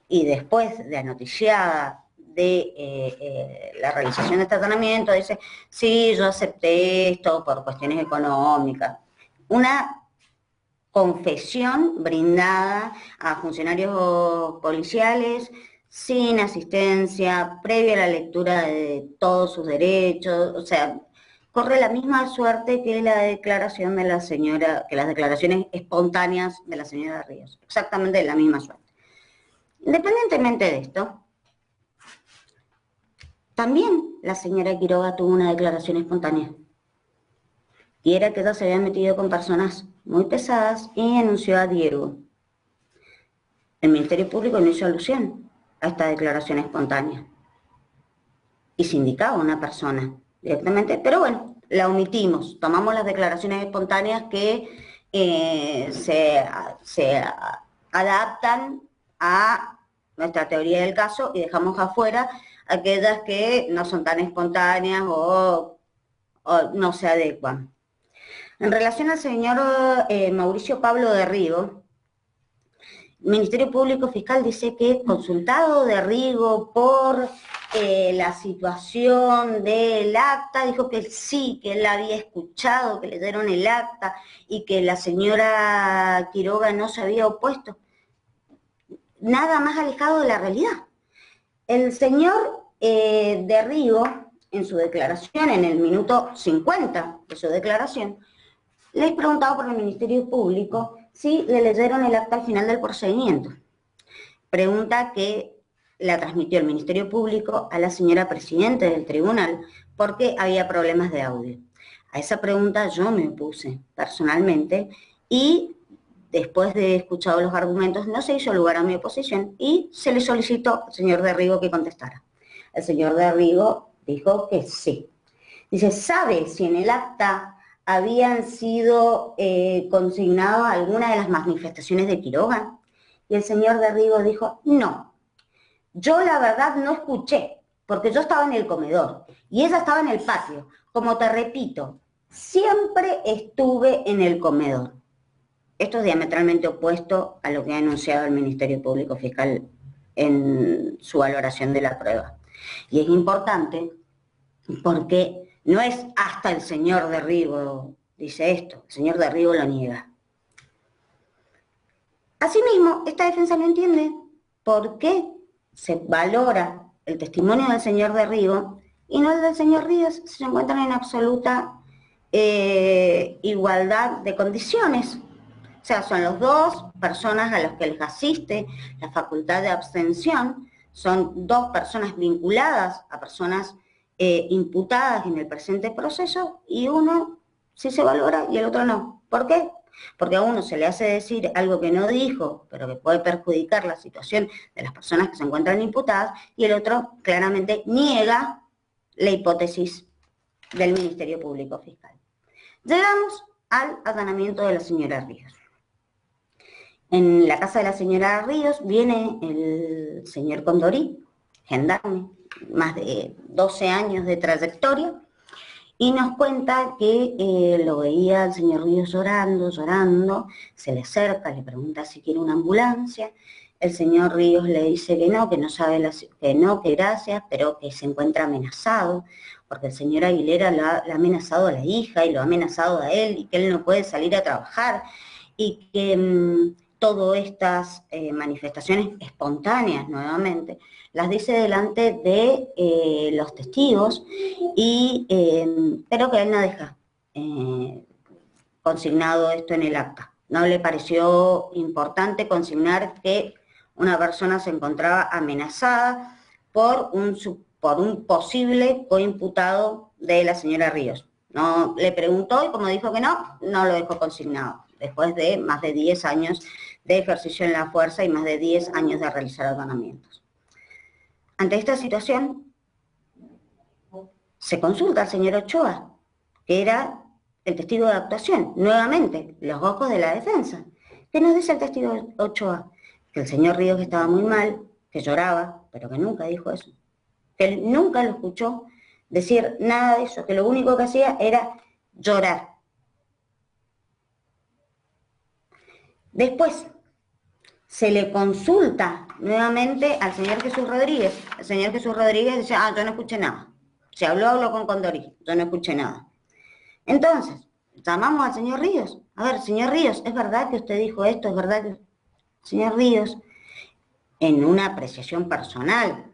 y después de anoticiada de la realización de este allanamiento, dice, sí, yo acepté esto por cuestiones económicas. Una confesión brindada a funcionarios policiales sin asistencia, previa a la lectura de todos sus derechos, o sea, corre la misma suerte que la declaración de la señora, que las declaraciones espontáneas de la señora Ríos, exactamente la misma suerte. Independientemente de esto, también la señora Quiroga tuvo una declaración espontánea, y era que ella se había metido con personas muy pesadas y denunció a Diego. El Ministerio Público no hizo alusión a esta declaración espontánea, y se indicaba una persona directamente, pero bueno, la omitimos, tomamos las declaraciones espontáneas que se adaptan a nuestra teoría del caso y dejamos afuera aquellas que no son tan espontáneas o no se adecuan. En relación al señor Mauricio Pablo de Rigo, el Ministerio Público Fiscal dice que consultado de Rigo por la situación del acta, dijo que sí, que él había escuchado, que le dieron el acta y que la señora Quiroga no se había opuesto. Nada más alejado de la realidad. El señor de Rigo, en su declaración, en el minuto 50 de su declaración, les preguntaba por el Ministerio Público si le leyeron el acta al final del procedimiento. Pregunta que la transmitió el Ministerio Público a la señora presidenta del tribunal porque había problemas de audio. A esa pregunta yo me opuse personalmente y después de escuchado los argumentos no se hizo lugar a mi oposición y se le solicitó al señor de Rigo que contestara. El señor de Rigo dijo que sí. Dice, ¿sabe si en el acta habían sido consignadas algunas de las manifestaciones de Quiroga? Y el señor de Rigo dijo, no. Yo la verdad no escuché, porque yo estaba en el comedor y ella estaba en el patio. Como te repito, siempre estuve en el comedor. Esto es diametralmente opuesto a lo que ha anunciado el Ministerio Público Fiscal en su valoración de la prueba. Y es importante porque no es hasta el señor de Rigo dice esto, el señor de Rigo lo niega. Asimismo, esta defensa no entiende por qué se valora el testimonio del señor de Rigo y no el del señor Ríos, se encuentran en absoluta igualdad de condiciones. O sea, son los dos personas a las que les asiste la facultad de abstención, son dos personas vinculadas a personas imputadas en el presente proceso, y uno sí se valora y el otro no. ¿Por qué? Porque a uno se le hace decir algo que no dijo, pero que puede perjudicar la situación de las personas que se encuentran imputadas, y el otro claramente niega la hipótesis del Ministerio Público Fiscal. Llegamos al allanamiento de la señora Ríos. En la casa de la señora Ríos viene el señor Condorí, gendarme, más de 12 años de trayectoria, y nos cuenta que lo veía al señor Ríos llorando, se le acerca, le pregunta si quiere una ambulancia. El señor Ríos le dice que no sabe, que gracias, pero que se encuentra amenazado, porque el señor Aguilera le ha amenazado a la hija y lo ha amenazado a él, y que él no puede salir a trabajar, y que todas estas manifestaciones espontáneas, nuevamente, las dice delante de los testigos, pero que él no deja consignado esto en el acta. No le pareció importante consignar que una persona se encontraba amenazada por un posible coimputado de la señora Ríos. No le preguntó, y como dijo que no lo dejó consignado, después de más de 10 años de ejercicio en la fuerza y más de 10 años de realizar allanamientos. Ante esta situación, se consulta al señor Ochoa, que era el testigo de actuación, nuevamente, los ojos de la defensa. ¿Qué nos dice el testigo Ochoa? Que el señor Ríos estaba muy mal, que lloraba, pero que nunca dijo eso. Que él nunca lo escuchó decir nada de eso, que lo único que hacía era llorar. Después, se le consulta nuevamente al señor Jesús Rodríguez. El señor Jesús Rodríguez dice, yo no escuché nada. Se habló con Condorí, yo no escuché nada. Entonces, llamamos al señor Ríos. A ver, señor Ríos, ¿es verdad que usted dijo esto? ¿Es verdad que...? Señor Ríos, en una apreciación personal,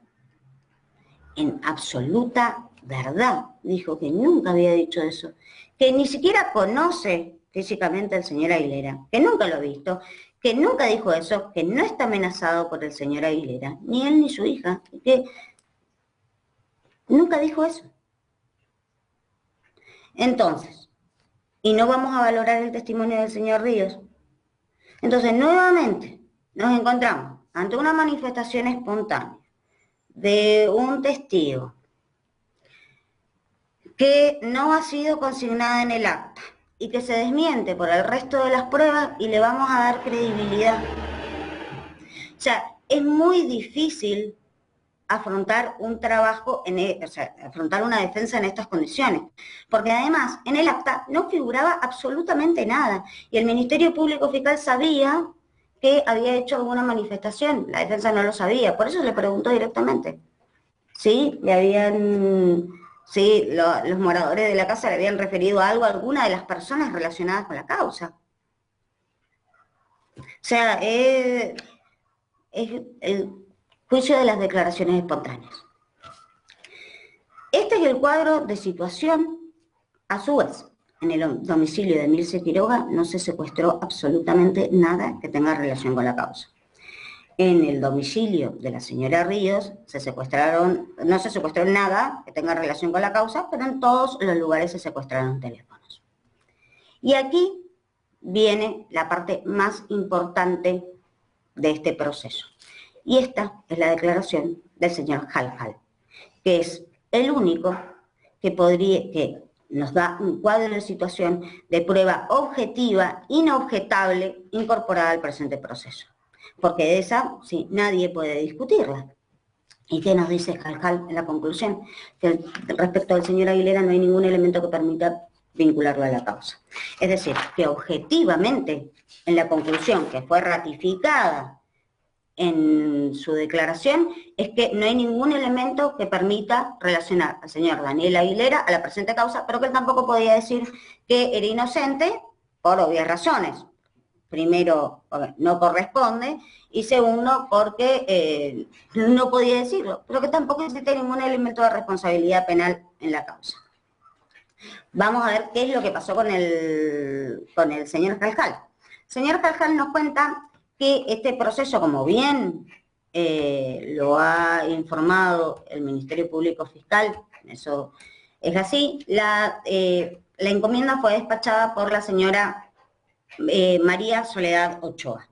en absoluta verdad, dijo que nunca había dicho eso, que ni siquiera conoce físicamente al señor Aguilera, que nunca lo ha visto, que nunca dijo eso, que no está amenazado por el señor Aguilera, ni él ni su hija, que nunca dijo eso. Entonces, ¿y no vamos a valorar el testimonio del señor Ríos? Entonces, nuevamente, nos encontramos ante una manifestación espontánea de un testigo que no ha sido consignada en el acta y que se desmiente por el resto de las pruebas, y le vamos a dar credibilidad. O sea, es muy difícil afrontar un trabajo, afrontar una defensa en estas condiciones, porque además en el acta no figuraba absolutamente nada, y el Ministerio Público Fiscal sabía que había hecho alguna manifestación, la defensa no lo sabía, por eso le preguntó directamente. Sí, los moradores de la casa le habían referido algo a alguna de las personas relacionadas con la causa. O sea, es el juicio de las declaraciones espontáneas. Este es el cuadro de situación. A su vez, en el domicilio de Emilce Quiroga no se secuestró absolutamente nada que tenga relación con la causa. En el domicilio de la señora Ríos no se secuestró nada que tenga relación con la causa, pero en todos los lugares se secuestraron teléfonos. Y aquí viene la parte más importante de este proceso. Y esta es la declaración del señor Halhal, que es el único que nos da un cuadro de situación de prueba objetiva, inobjetable, incorporada al presente proceso. Porque de esa, sí, nadie puede discutirla. ¿Y qué nos dice Halhal en la conclusión? Que respecto al señor Aguilera no hay ningún elemento que permita vincularlo a la causa. Es decir, que objetivamente, en la conclusión que fue ratificada en su declaración es que no hay ningún elemento que permita relacionar al señor Daniel Aguilera a la presente causa, pero que él tampoco podía decir que era inocente por obvias razones. Primero, porque no corresponde, y segundo, porque no podía decirlo, pero que tampoco existe ningún elemento de responsabilidad penal en la causa. Vamos a ver qué es lo que pasó con el señor Caljal. El señor Caljal nos cuenta que este proceso, como bien lo ha informado el Ministerio Público Fiscal, eso es así, la encomienda fue despachada por la señora María Soledad Ochoa.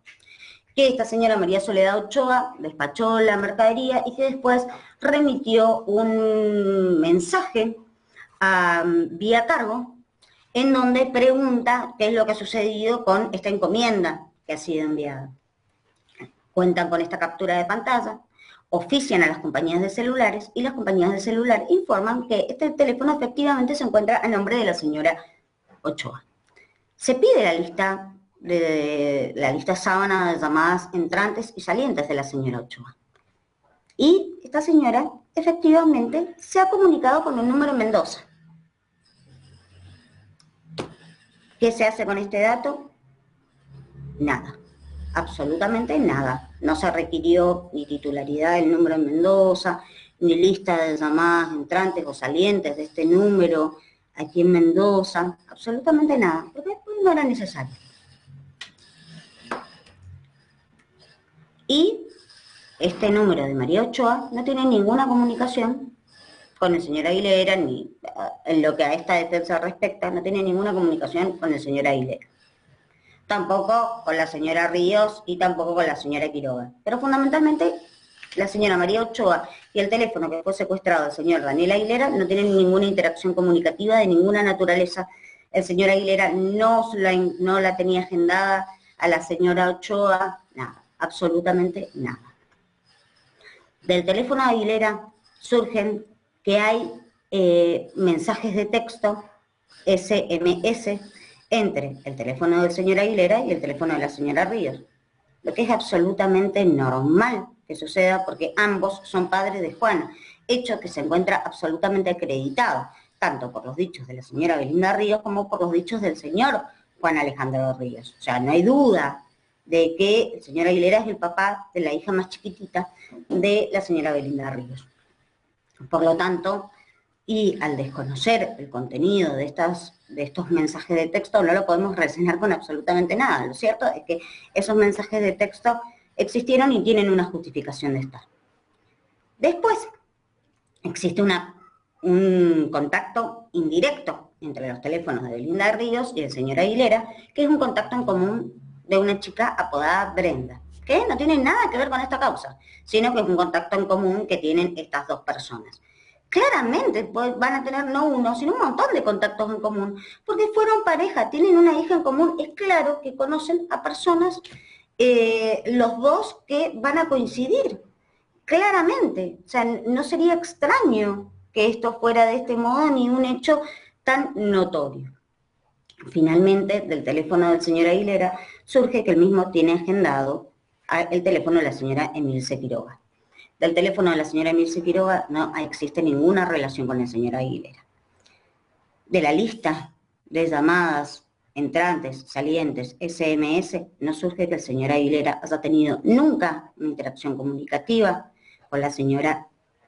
Que esta señora María Soledad Ochoa despachó la mercadería y que después remitió un mensaje vía cargo en donde pregunta qué es lo que ha sucedido con esta encomienda que ha sido enviada. Cuentan con esta captura de pantalla, ofician a las compañías de celulares y las compañías de celular informan que este teléfono efectivamente se encuentra a nombre de la señora Ochoa. Se pide la lista sábana de llamadas entrantes y salientes de la señora Ochoa. Y esta señora efectivamente se ha comunicado con un número en Mendoza. ¿Qué se hace con este dato? Nada, absolutamente nada. No se requirió ni titularidad del número en Mendoza, ni lista de llamadas entrantes o salientes de este número aquí en Mendoza, absolutamente nada, porque no era necesario. Y este número de María Ochoa no tiene ninguna comunicación con el señor Aguilera, ni en lo que a esta defensa respecta, no tiene ninguna comunicación con el señor Aguilera. Tampoco con la señora Ríos y tampoco con la señora Quiroga. Pero fundamentalmente la señora María Ochoa y el teléfono que fue secuestrado del señor Daniel Aguilera no tienen ninguna interacción comunicativa de ninguna naturaleza. El señor Aguilera no la tenía agendada a la señora Ochoa, nada, absolutamente nada. Del teléfono de Aguilera surgen que hay mensajes de texto SMS entre el teléfono del señor Aguilera y el teléfono de la señora Ríos, lo que es absolutamente normal que suceda porque ambos son padres de Juana, hecho que se encuentra absolutamente acreditado, tanto por los dichos de la señora Belinda Ríos como por los dichos del señor Juan Alejandro Ríos. O sea, no hay duda de que el señor Aguilera es el papá de la hija más chiquitita de la señora Belinda Ríos. Por lo tanto, y al desconocer el contenido de estos mensajes de texto, no lo podemos relacionar con absolutamente nada. Lo cierto es que esos mensajes de texto existieron y tienen una justificación de estar. Después, existe un contacto indirecto entre los teléfonos de Belinda Ríos y el señor Aguilera, que es un contacto en común de una chica apodada Brenda, que no tiene nada que ver con esta causa, sino que es un contacto en común que tienen estas dos personas. Claramente van a tener no uno, sino un montón de contactos en común, porque fueron pareja, tienen una hija en común, es claro que conocen a personas, los dos que van a coincidir, claramente. O sea, no sería extraño que esto fuera de este modo ni un hecho tan notorio. Finalmente, del teléfono del señor Aguilera surge que el mismo tiene agendado el teléfono de la señora Emilce Quiroga. Del teléfono de la señora Emilce Quiroga no existe ninguna relación con el señor Aguilera. De la lista de llamadas entrantes, salientes, SMS, no surge que el señor Aguilera haya tenido nunca una interacción comunicativa con la señora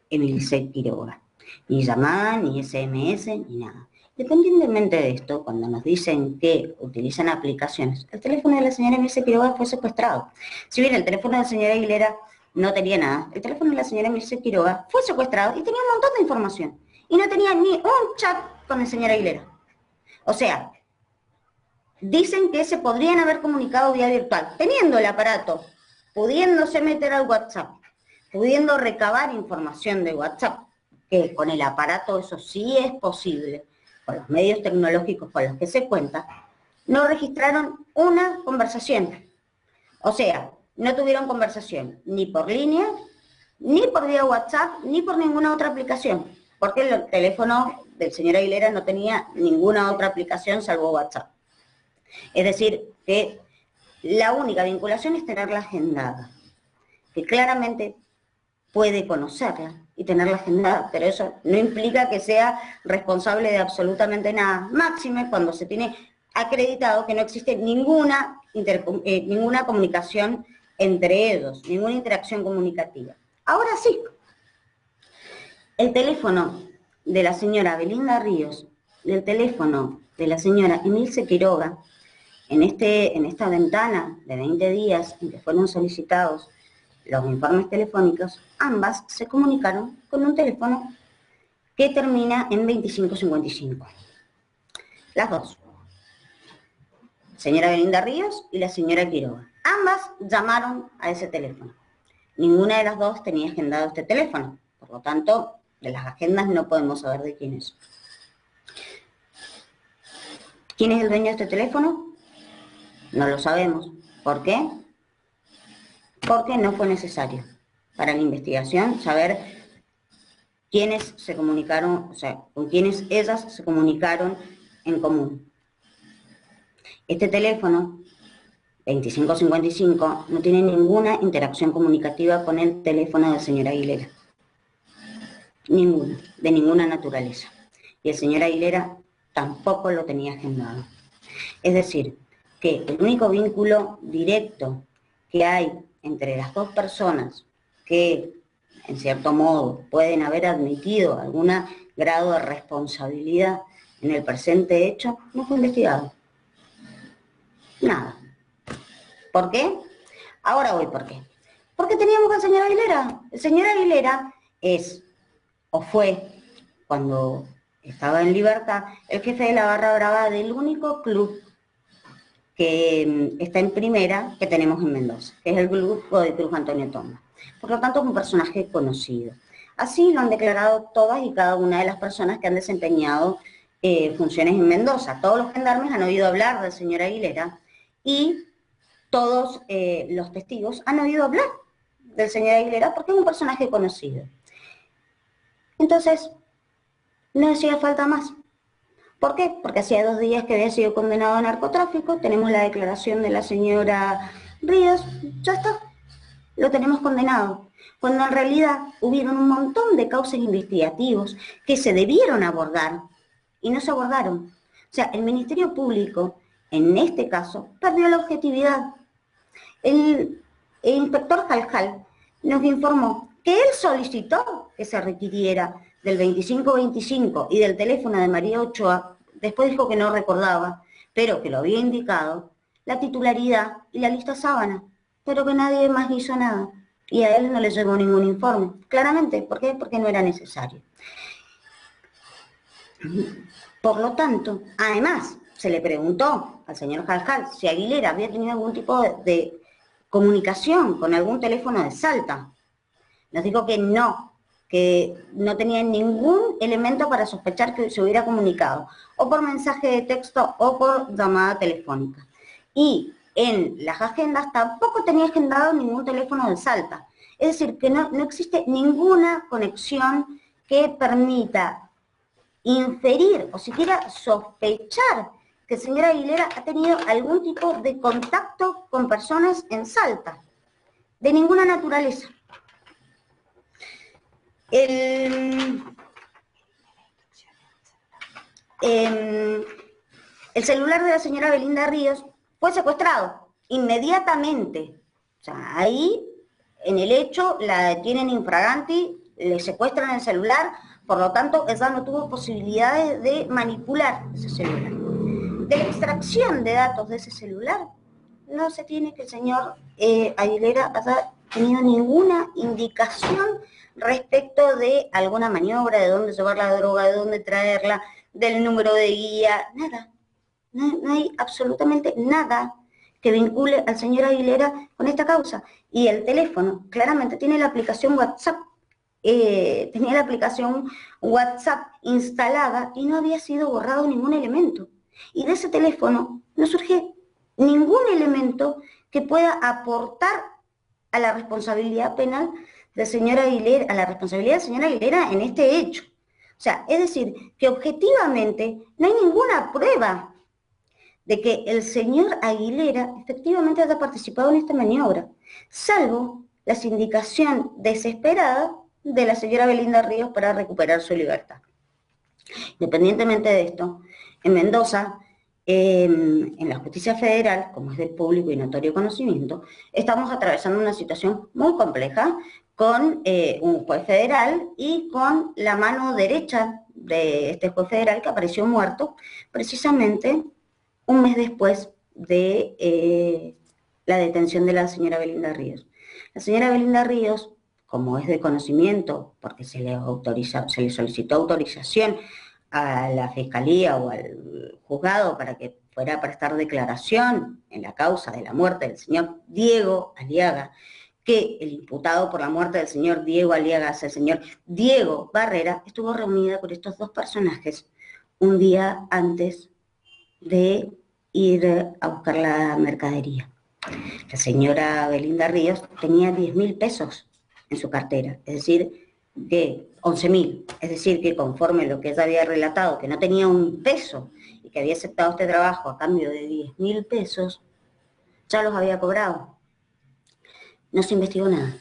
Emilce Quiroga. Ni llamada, ni SMS, ni nada. Independientemente de esto, cuando nos dicen que utilizan aplicaciones, el teléfono de la señora Emilce Quiroga fue secuestrado. Si bien el teléfono del señor Aguilera no tenía nada, el teléfono de la señora Emilce Quiroga fue secuestrado y tenía un montón de información. Y no tenía ni un chat con el señor Aguilera. O sea, dicen que se podrían haber comunicado vía virtual, teniendo el aparato, pudiéndose meter al WhatsApp, pudiendo recabar información de WhatsApp, que con el aparato eso sí es posible, con los medios tecnológicos con los que se cuenta, no registraron una conversación. O sea, no tuvieron conversación ni por línea, ni por vía WhatsApp, ni por ninguna otra aplicación, porque el teléfono del señor Aguilera no tenía ninguna otra aplicación salvo WhatsApp. Es decir, que la única vinculación es tenerla agendada. que claramente puede conocerla y tenerla agendada, pero eso no implica que sea responsable de absolutamente nada. Máxime cuando se tiene acreditado que no existe ninguna comunicación entre ellos, ninguna interacción comunicativa. Ahora sí, el teléfono de la señora Belinda Ríos y el teléfono de la señora Emilce Quiroga, en esta ventana de 20 días en que fueron solicitados los informes telefónicos, ambas se comunicaron con un teléfono que termina en 2555. Las dos. Señora Belinda Ríos y la señora Quiroga. Ambas llamaron a ese teléfono. Ninguna de las dos tenía agendado este teléfono. Por lo tanto, de las agendas no podemos saber de quién es. ¿Quién es el dueño de este teléfono? No lo sabemos. ¿Por qué? Porque no fue necesario para la investigación saber quiénes se comunicaron, o sea, con quiénes ellas se comunicaron en común. Este teléfono, 2555, no tiene ninguna interacción comunicativa con el teléfono del señor Aguilera. Ninguna, de ninguna naturaleza. Y el señor Aguilera tampoco lo tenía agendado. Es decir, que el único vínculo directo que hay entre las dos personas que, en cierto modo, pueden haber admitido algún grado de responsabilidad en el presente hecho, no fue investigado. Nada. ¿Por qué? Ahora voy por qué. Porque teníamos al señor Aguilera. El señor Aguilera es, o fue, cuando estaba en libertad, el jefe de la barra brava del único club que está en primera que tenemos en Mendoza, que es el grupo de Cruz Antonio Tomba. Por lo tanto, es un personaje conocido. Así lo han declarado todas y cada una de las personas que han desempeñado funciones en Mendoza. Todos los gendarmes han oído hablar del señor Aguilera y todos los testigos han oído hablar del señor Aguilera porque es un personaje conocido. Entonces, no hacía falta más. ¿Por qué? Porque hacía 2 días que había sido condenado a narcotráfico, tenemos la declaración de la señora Ríos, ya está, lo tenemos condenado. Cuando en realidad hubieron un montón de causas investigativos que se debieron abordar y no se abordaron. O sea, el Ministerio Público, en este caso, perdió la objetividad. El inspector Jaljal nos informó que él solicitó que se requiriera del 2525 y del teléfono de María Ochoa, después dijo que no recordaba, pero que lo había indicado, la titularidad y la lista sábana, pero que nadie más hizo nada. Y a él no le llegó ningún informe. Claramente, ¿por qué? Porque no era necesario. Por lo tanto, además, se le preguntó al señor Jaljal si Aguilera había tenido algún tipo de comunicación con algún teléfono de Salta. Nos dijo que no tenía ningún elemento para sospechar que se hubiera comunicado, o por mensaje de texto o por llamada telefónica. Y en las agendas tampoco tenía agendado ningún teléfono de Salta. Es decir, que no existe ninguna conexión que permita inferir o siquiera sospechar que el señor Aguilera ha tenido algún tipo de contacto con personas en Salta, de ninguna naturaleza. El celular de la señora Belinda Ríos fue secuestrado inmediatamente. O sea, ahí, en el hecho, la detienen infraganti, le secuestran el celular, por lo tanto, ella no tuvo posibilidades de manipular ese celular. De la extracción de datos de ese celular, no se tiene que el señor Aguilera haya tenido ninguna indicación respecto de alguna maniobra, de dónde llevar la droga, de dónde traerla, del número de guía, nada. No hay absolutamente nada que vincule al señor Aguilera con esta causa. Y el teléfono claramente tiene la aplicación WhatsApp, tenía la aplicación WhatsApp instalada y no había sido borrado ningún elemento. Y de ese teléfono no surge ningún elemento que pueda aportar a la responsabilidad penal del señor Aguilera, a la responsabilidad del señor Aguilera en este hecho. O sea, es decir, que objetivamente no hay ninguna prueba de que el señor Aguilera efectivamente haya participado en esta maniobra, salvo la sindicación desesperada de la señora Belinda Ríos para recuperar su libertad. Independientemente de esto, en Mendoza, en la justicia federal, como es de público y notorio conocimiento, estamos atravesando una situación muy compleja con un juez federal y con la mano derecha de este juez federal que apareció muerto precisamente un mes después de la detención de la señora Belinda Ríos. La señora Belinda Ríos, como es de conocimiento, porque se le solicitó autorización a la Fiscalía o al juzgado para que fuera a prestar declaración en la causa de la muerte del señor Diego Aliaga, que el imputado por la muerte del señor Diego Aliaga es el señor Diego Barrera, estuvo reunida con estos dos personajes un día antes de ir a buscar la mercadería. La señora Belinda Ríos tenía 10.000 pesos en su cartera, es decir, que 11.000, es decir, que conforme lo que ella había relatado, que no tenía un peso y que había aceptado este trabajo a cambio de 10.000 pesos, ya los había cobrado. No se investigó nada.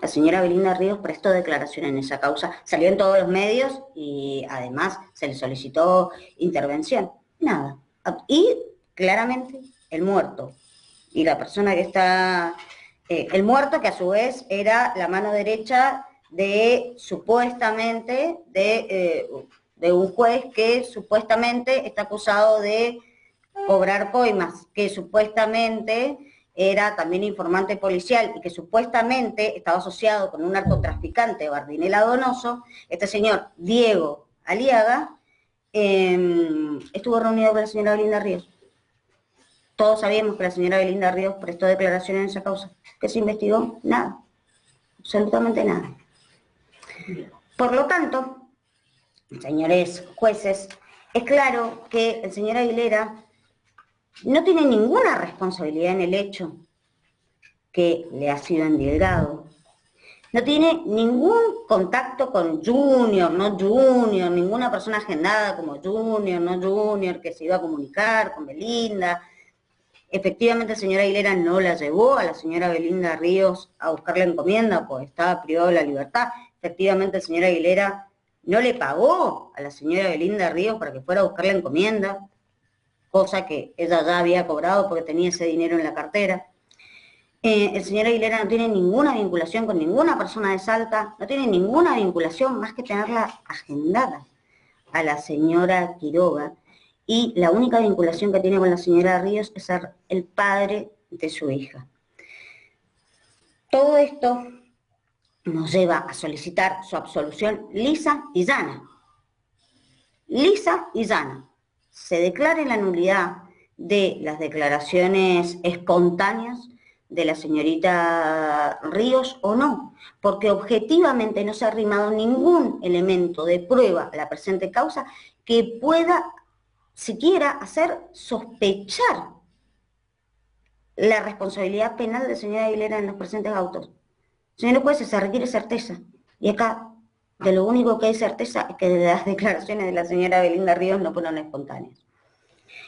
La señora Belinda Ríos prestó declaración en esa causa, salió en todos los medios y además se le solicitó intervención. Nada. Y claramente el muerto y la persona que está... el muerto, que a su vez era la mano derecha de supuestamente de un juez que supuestamente está acusado de cobrar coimas, que supuestamente era también informante policial y que supuestamente estaba asociado con un narcotraficante, Bardinela Donoso. Este señor Diego Aliaga estuvo reunido con la señora Belinda Ríos. Todos sabíamos que la señora Belinda Ríos prestó declaración en esa causa. ¿Qué se investigó? Nada. Absolutamente nada. Por lo tanto, señores jueces, es claro que el señor Aguilera no tiene ninguna responsabilidad en el hecho que le ha sido endilgado. No tiene ningún contacto con Junior, no Junior, ninguna persona agendada como Junior, no Junior, que se iba a comunicar con Belinda. Efectivamente, el señor Aguilera no la llevó a la señora Belinda Ríos a buscar la encomienda, pues estaba privado de la libertad. Efectivamente, el señor Aguilera no le pagó a la señora Belinda Ríos para que fuera a buscar la encomienda, cosa que ella ya había cobrado porque tenía ese dinero en la cartera. El señor Aguilera no tiene ninguna vinculación con ninguna persona de Salta, no tiene ninguna vinculación más que tenerla agendada a la señora Quiroga, y la única vinculación que tiene con la señora Ríos es ser el padre de su hija. Todo esto nos lleva a solicitar su absolución lisa y llana. Lisa y llana. Se declare la nulidad de las declaraciones espontáneas de la señorita Ríos o no, porque objetivamente no se ha arrimado ningún elemento de prueba a la presente causa que pueda siquiera hacer sospechar la responsabilidad penal del señor Aguilera en los presentes autos. Señores jueces, se requiere certeza. Y acá, de lo único que hay certeza es que las declaraciones de la señora Belinda Ríos no fueron espontáneas.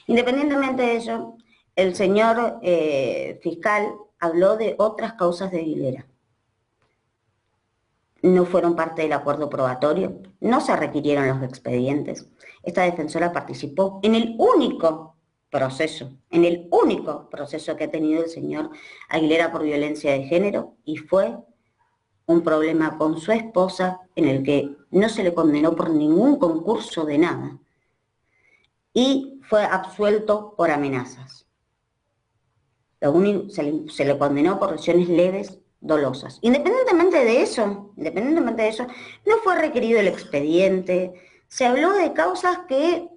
Independientemente de ello, el señor fiscal habló de otras causas de Aguilera. No fueron parte del acuerdo probatorio, no se requirieron los expedientes. Esta defensora participó en el único proceso que ha tenido el señor Aguilera por violencia de género, y fue un problema con su esposa en el que no se le condenó por ningún concurso de nada y fue absuelto por amenazas. Se le condenó por lesiones leves dolosas. Independientemente de eso, no fue requerido el expediente, se habló de causas que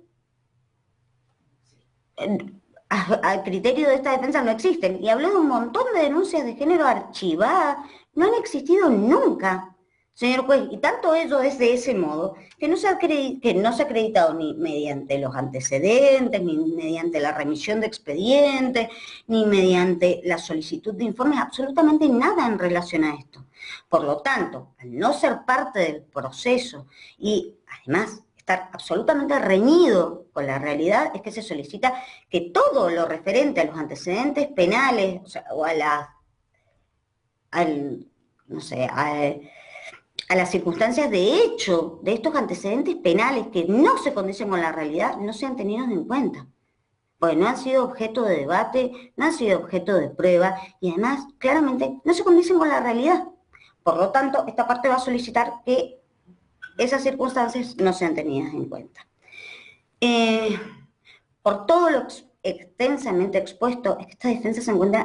al criterio de esta defensa no existen, y habló de un montón de denuncias de género archivadas, no han existido nunca, señor juez, y tanto ello es de ese modo, que no se ha acreditado ni mediante los antecedentes, ni mediante la remisión de expedientes, ni mediante la solicitud de informes, absolutamente nada en relación a esto. Por lo tanto, al no ser parte del proceso y además estar absolutamente reñido con la realidad, es que se solicita que todo lo referente a los antecedentes penales, o sea, o a no sé, a las circunstancias de hecho de estos antecedentes penales que no se condicen con la realidad, no sean tenidos en cuenta. Porque no han sido objeto de debate, no han sido objeto de prueba y además, claramente, no se condicen con la realidad. Por lo tanto, esta parte va a solicitar que esas circunstancias no sean tenidas en cuenta. Por todo lo extensamente expuesto, esta defensa se encuentra